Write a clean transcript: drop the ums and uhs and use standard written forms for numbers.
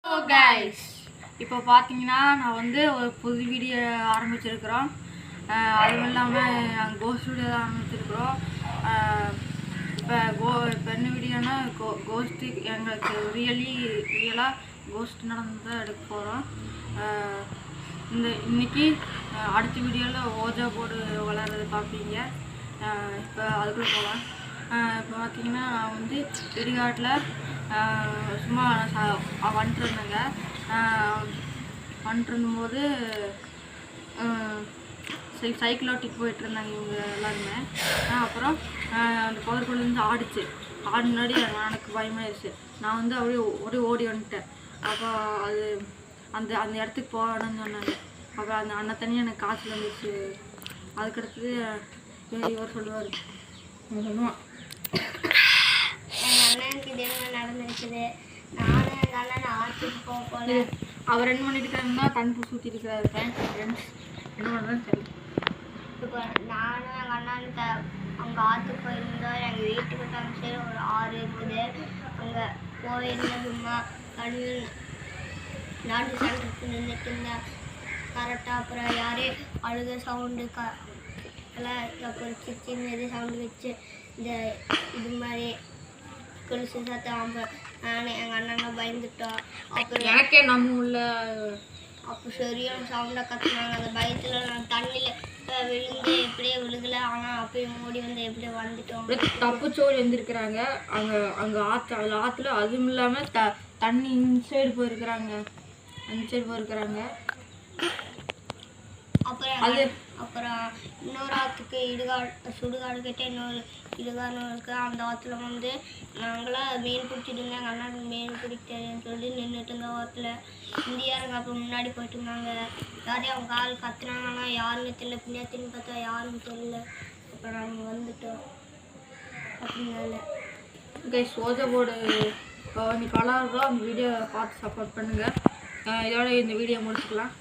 Hello guys, இப்போ பார்த்தீங்கன்னா நான் வந்து ஒரு புது வீடியோ ஆரம்பிச்சிருக்கிறோம். அதுவும் இல்லாமல் நாங்கள் கோஸ்ட் வீடியோ தான் ஆரம்பிச்சிருக்கிறோம். இப்போ என்ன வீடியோனா கோஸ்ட்டு எங்களுக்கு ரியலாக கோஸ்ட் நடந்ததை எடுக்க போகிறோம். இன்னைக்கு அடுத்த வீடியோவில் ஓஜா போர்டு வளர்றது பார்ப்பீங்க. இப்போ அதுக்குள்ளே போகலாம். இப்போ பார்த்தீங்கன்னா நான் வந்து இடுகாட்டில் சும்மா வந்துட்டுருந்தேங்க. வந்துட்டுருந்தபோது சைக்கிள் ஓட்டிட்டு போயிட்டுருந்தாங்க இவங்க எல்லாருமே. அப்புறம் அந்த பவர்குள்ளேருந்து ஆடு முன்னாடி எனக்கு பயமாயிருச்சு. நான் வந்து அப்படியே ஓடி வந்துட்டேன். அப்போ அது அந்த அந்த இடத்துக்கு போகணும்னு சொன்னாங்க. அப்புறம் அந்த அண்ணன் தனியாக எனக்கு காய்ச்சல் வந்துச்சு. அதுக்கடுத்தது இவர் சொல்லுவார், சொல்லுவான், எங்கள் அண்ணனுக்கு இதே நடந்துருக்குது. நானும் எங்கள் அண்ணன் ஆற்றுக்கு போல. அவர் என்ன பண்ணிட்டு இருக்காருன்னா கண் சுற்றி இருக்கிறாரு. ஃப்ரெண்ட்ஸ் என்ன பண்ணுறதுன்னு தெரியல. இப்போ நானும் எங்கள் அண்ணனுக்கு அங்கே ஆற்றுக்கு போயிருந்தோம். எங்கள் வீட்டுக்கு தங்கிச்சு ஒரு ஆறு இருக்குது. அங்கே போயிருந்தோம். சும்மா கடல் நாட்டு சண்டை நின்றுட்டு இருந்தேன் கரெக்டாக. அப்புறம் யாரே அழுக சவுண்டு எல்லாம் அப்புறம் சின்ன இது சவுண்டு வச்சு இந்த இது மாதிரி கொலுசு சத்தம். அப்புறம் நானும் எங்கள் அண்ணனும் பயந்துட்டோம். அப்புறம் எனக்கே நம்ம உள்ள அப்போ சரியான சவுண்டாக கற்றுனாங்க. அந்த பயத்தில் நான் தண்ணியில் விழுந்து எப்படியே விழுகலை. ஆனால் அப்பயும் ஓடி வந்து எப்படியே வந்துட்டோம். தப்புச்சோடி வந்துருக்குறாங்க. அங்கே ஆற்றுல அதுவும் இல்லாமல் தண்ணி இன்சைடு போயிருக்கிறாங்க. அப்புறம் இன்னொரு ஆற்றுக்கு சுடுகாடு கிட்டே இன்னொரு இடுகாடு இருக்குது. அந்த ஆற்றுல வந்து நாங்களாம் மீன் பிடிச்சிட்டு இருந்தோம். எங்கள் அண்ணனுக்கு மீன் பிடிக்கிறேன்னு சொல்லி நின்றுட்டு இருந்த ஆற்றுல இந்தியாருங்க அப்போ முன்னாடி போயிட்டு இருந்தாங்க. யாரையும் அவங்க கால் கத்துனாங்கன்னா யாருன்னு தெரியல. பின்னாத்தின்னு பார்த்தா யாருன்னு தெரியல. அப்புறம் நாங்கள் வந்துட்டோம். அப்படின்னால சோஜா போர்டு இன்னைக்கு விளாட்றோம். அந்த வீடியோ பார்த்து சப்போர்ட் பண்ணுங்கள். இதோட இந்த வீடியோ முடிச்சுக்கலாம்.